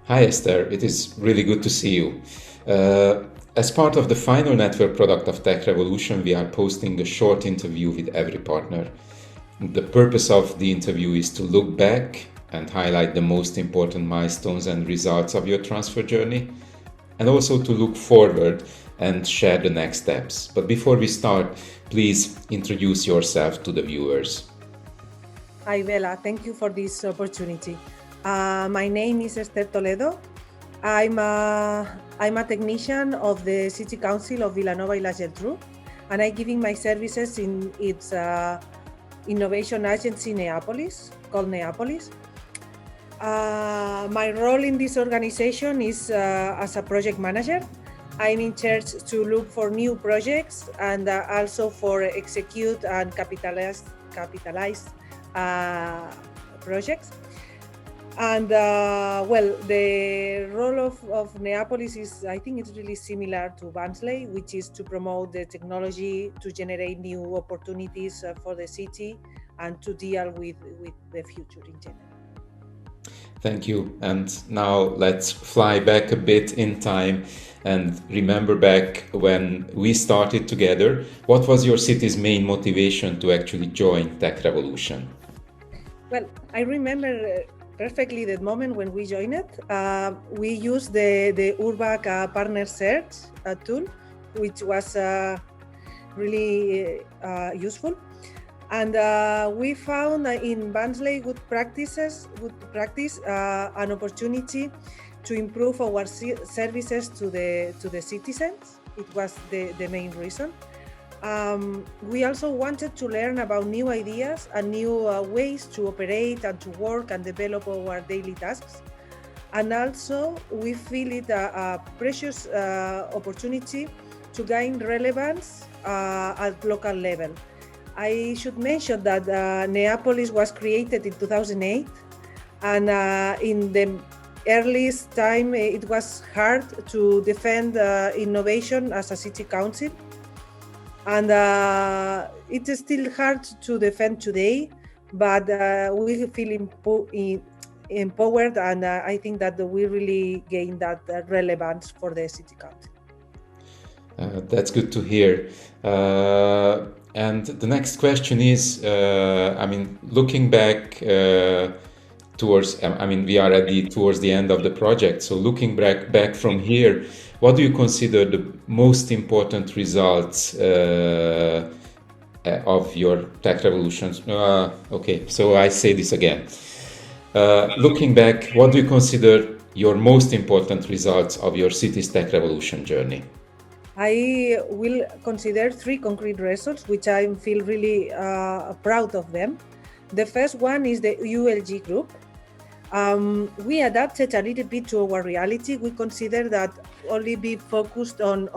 Hi Esther, it is really good to see you. As part of the final network product of Tech Revolution, we are posting a short interview with every partner. The purpose of the interview is to look back and highlight the most important milestones and results of your transfer journey, and also to look forward and share the next steps. But before we start, please introduce yourself to the viewers. Hi, Bella. Thank you for this opportunity. My name is Esther Toledo. I'm a technician of the City Council of Vilanova y la Geltrú, and I'm giving my services in its innovation agency, Neapolis, called Neapolis. My role in this organization is as a project manager. I'm in charge to look for new projects and also for execute and capitalize projects. And the role of Neapolis is, I think it's really similar to Barnsley, which is to promote the technology, to generate new opportunities for the city and to deal with the future in general. Thank you. And now let's fly back a bit in time and remember back when we started together. What was your city's main motivation to actually join Tech Revolution? Well, I remember perfectly the moment when we joined it. We used the URBAC partner search tool, which was really useful. And we found in Barnsley good practice, an opportunity to improve our services to the citizens. It was the main reason. We also wanted to learn about new ideas and new ways to operate and to work and develop our daily tasks. And also we feel it a precious opportunity to gain relevance at local level. I should mention that Neapolis was created in 2008, and in the earliest time it was hard to defend innovation as a city council, and it is still hard to defend today, but we feel empowered, and I think that we really gained that relevance for the city council. That's good to hear. And the next question is, looking back we are towards the end of the project. So looking back from here, what do you consider the most important results of your Tech Revolutions? Okay, so I say this again. Looking back, what do you consider your most important results of your city's Tech Revolution journey? I will consider 3 concrete results, which I feel really proud of them. The first one is the ULG group. We adapted a little bit to our reality. We consider that only be focused on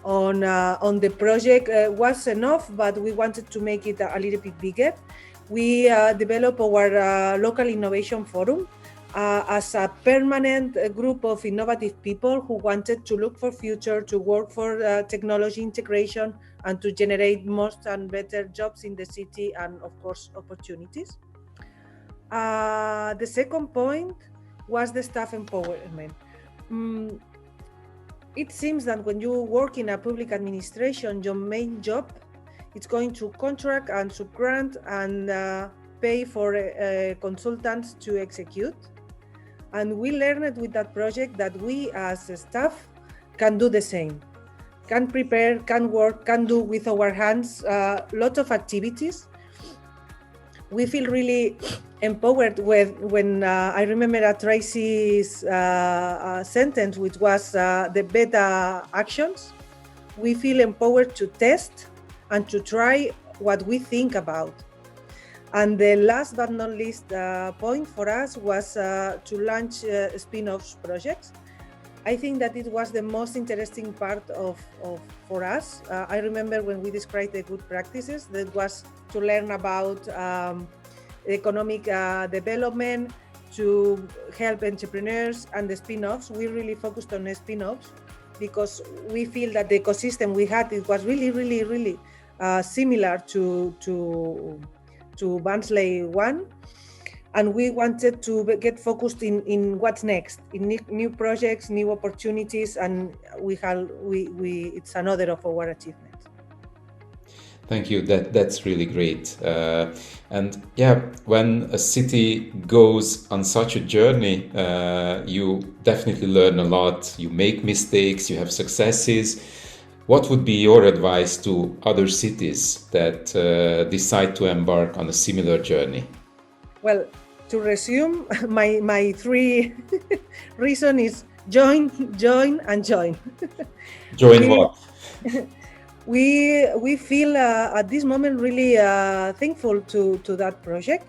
the project was enough, but we wanted to make it a little bit bigger. We developed our local innovation forum as a permanent group of innovative people who wanted to look for future, to work for technology integration, and to generate most and better jobs in the city and, of course, opportunities. The second point was the staff empowerment. It seems that when you work in a public administration, your main job is going to contract and subgrant and pay for consultants to execute. And we learned with that project that we as staff can do the same, can prepare, can work, can do with our hands lots of activities. We feel really empowered when I remember Tracy's sentence, which was the beta actions. We feel empowered to test and to try what we think about. And the last but not least point for us was to launch spin-offs projects. I think that it was the most interesting part for us. I remember when we described the good practices, that was to learn about economic development, to help entrepreneurs, and the spin-offs. We really focused on the spin-offs because we feel that the ecosystem we had, it was really similar to Barnsley 1. And we wanted to get focused in what's next, in new projects, new opportunities, and it's another of our achievements. Thank you. That's really great. And yeah, when a city goes on such a journey, you definitely learn a lot. You make mistakes, you have successes. What would be your advice to other cities that decide to embark on a similar journey? Well, to resume, my three reason is join, and join. Join what? We feel at this moment really thankful to that project.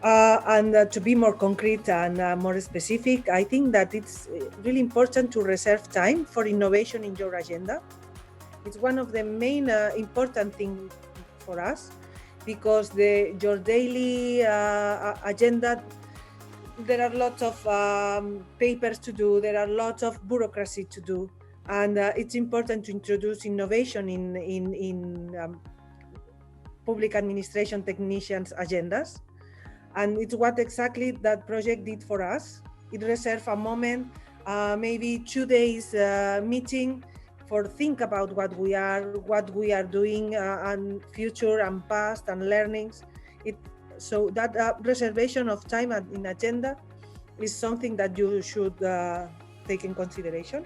And to be more concrete and more specific, I think that it's really important to reserve time for innovation in your agenda. It's one of the main important things for us, because your daily agenda, there are lots of papers to do, there are lots of bureaucracy to do, and it's important to introduce innovation in public administration technicians' agendas. And it's what exactly that project did for us. It reserved a moment, maybe 2 days meeting for think about what we are doing, and future and past and learnings. So that reservation of time in agenda is something that you should take in consideration.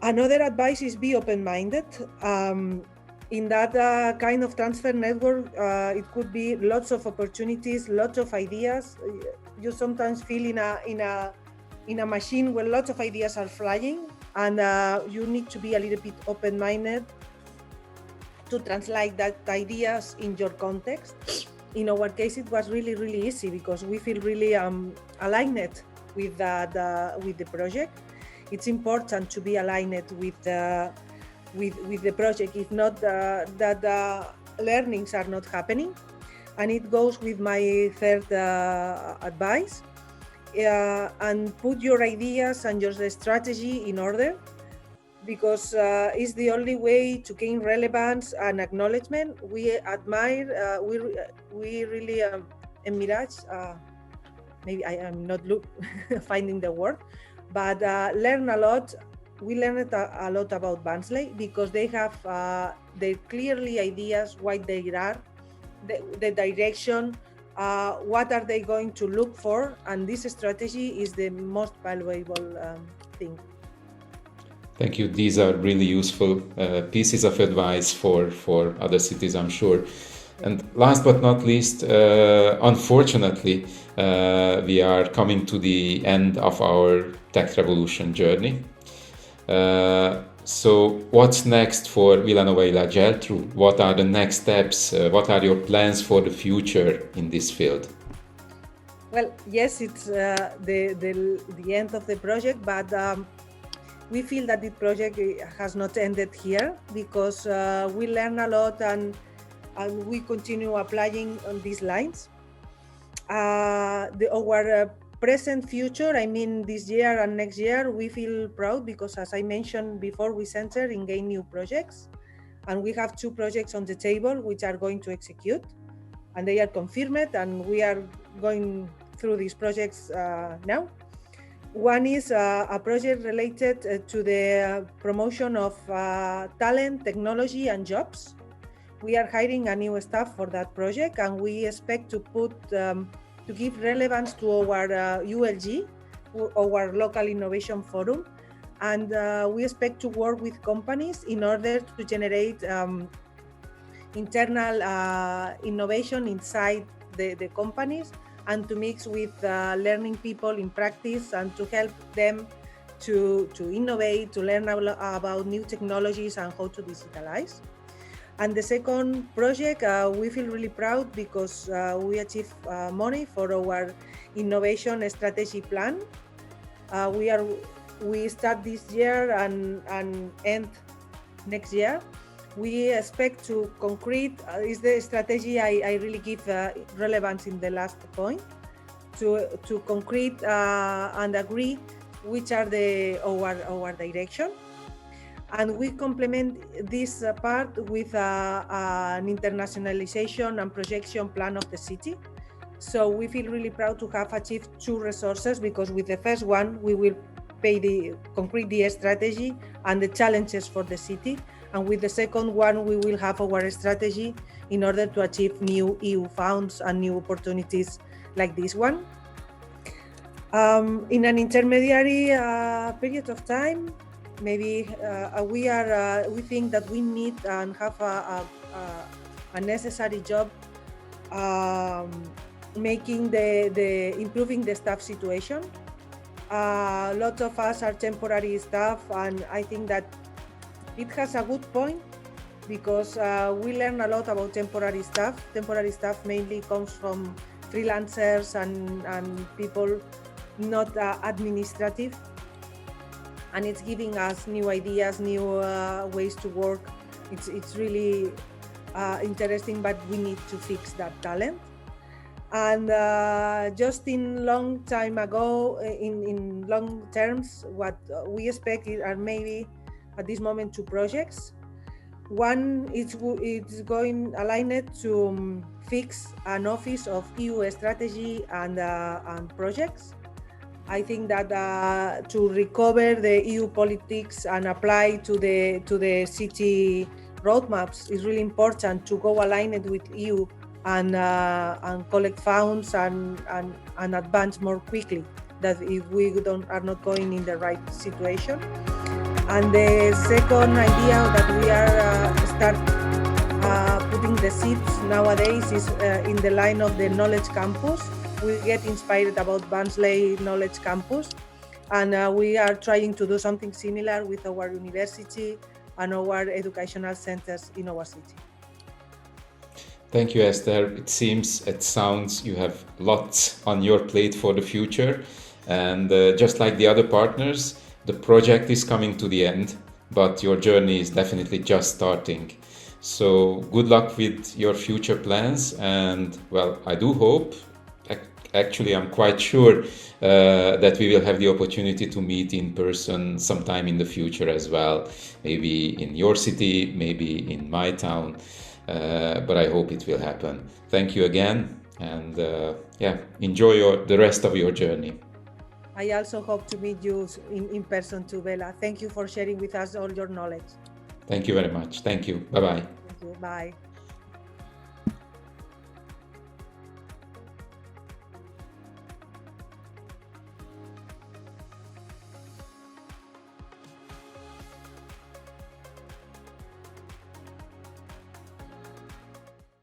Another advice is be open-minded. In that kind of transfer network, it could be lots of opportunities, lots of ideas. You sometimes feel in a machine where lots of ideas are flying, and you need to be a little bit open-minded to translate that ideas in your context. In our case, it was really, really easy because we feel really aligned with the project. It's important to be aligned with the project. If not, that learnings are not happening. And it goes with my third advice. And put your ideas and your strategy in order, because it's the only way to gain relevance and acknowledgement. We admire, we really encourage, maybe I am not finding the word, but learn a lot. We learned a lot about Barnsley because they have their clearly ideas, why they are, the direction, what are they going to look for, and this strategy is the most valuable thing. Thank you. These are really useful pieces of advice for other cities, I'm sure. And last but not least, unfortunately, we are coming to the end of our tech revolution journey. So what's next for Vilanova y la Geltrú? What are the next steps? What are your plans for the future in this field? Well, yes, it's the end of the project, but we feel that the project has not ended here, because we learn a lot and we continue applying on these lines. Our present future, I mean this year and next year, we feel proud because, as I mentioned before, we center in gain new projects, and we have 2 projects on the table which are going to execute, and they are confirmed, and we are going through these projects now. One is a project related to the promotion of talent, technology, and jobs. We are hiring a new staff for that project, and we expect to to give relevance to our ULG, our local innovation forum, and we expect to work with companies in order to generate internal innovation inside the companies, and to mix with learning people in practice, and to help them to innovate, to learn about new technologies and how to digitalize. And the second project, we feel really proud because we achieved money for our innovation strategy plan. We start this year and end next year. We expect to concrete, is the strategy I really give relevance in the last point, to concrete and agree which are our direction. And we complement this part with an internationalization and projection plan of the city, So we feel really proud to have achieved 2 resources, because with the first one, we will pay the concrete the strategy and the challenges for the city. And with the second one, we will have our strategy in order to achieve new EU funds and new opportunities like this one. In an intermediary period of time, maybe we think that we need and have a necessary job making the improving the staff situation. Lots of us are temporary staff, and I think that it has a good point, because we learn a lot about temporary staff. Temporary staff mainly comes from freelancers and people not administrative, and it's giving us new ideas, new ways to work. It's really interesting, but we need to fix that talent. And just in long time ago, in long terms, what we expect are maybe at this moment 2 projects. One is going aligned to fix an office of EU strategy and projects. I think that to recover the EU politics and apply to the city roadmaps is really important to go aligned with EU and collect funds and advance more quickly, that if we are not going in the right situation. And the second idea that we are start putting the seeds nowadays is in the line of the knowledge campus. We get inspired about Barnsley Knowledge Campus, and we are trying to do something similar with our university and our educational centers in our city. Thank you, Esther. It sounds you have lots on your plate for the future. And just like the other partners, the project is coming to the end, but your journey is definitely just starting. So good luck with your future plans. And well, I do hope, actually, I'm quite sure that we will have the opportunity to meet in person sometime in the future as well. Maybe in your city, maybe in my town. But I hope it will happen. Thank you again, and enjoy the rest of your journey. I also hope to meet you in person too, Bella. Thank you for sharing with us all your knowledge. Thank you very much. Thank you. Bye-bye. Thank you. Bye.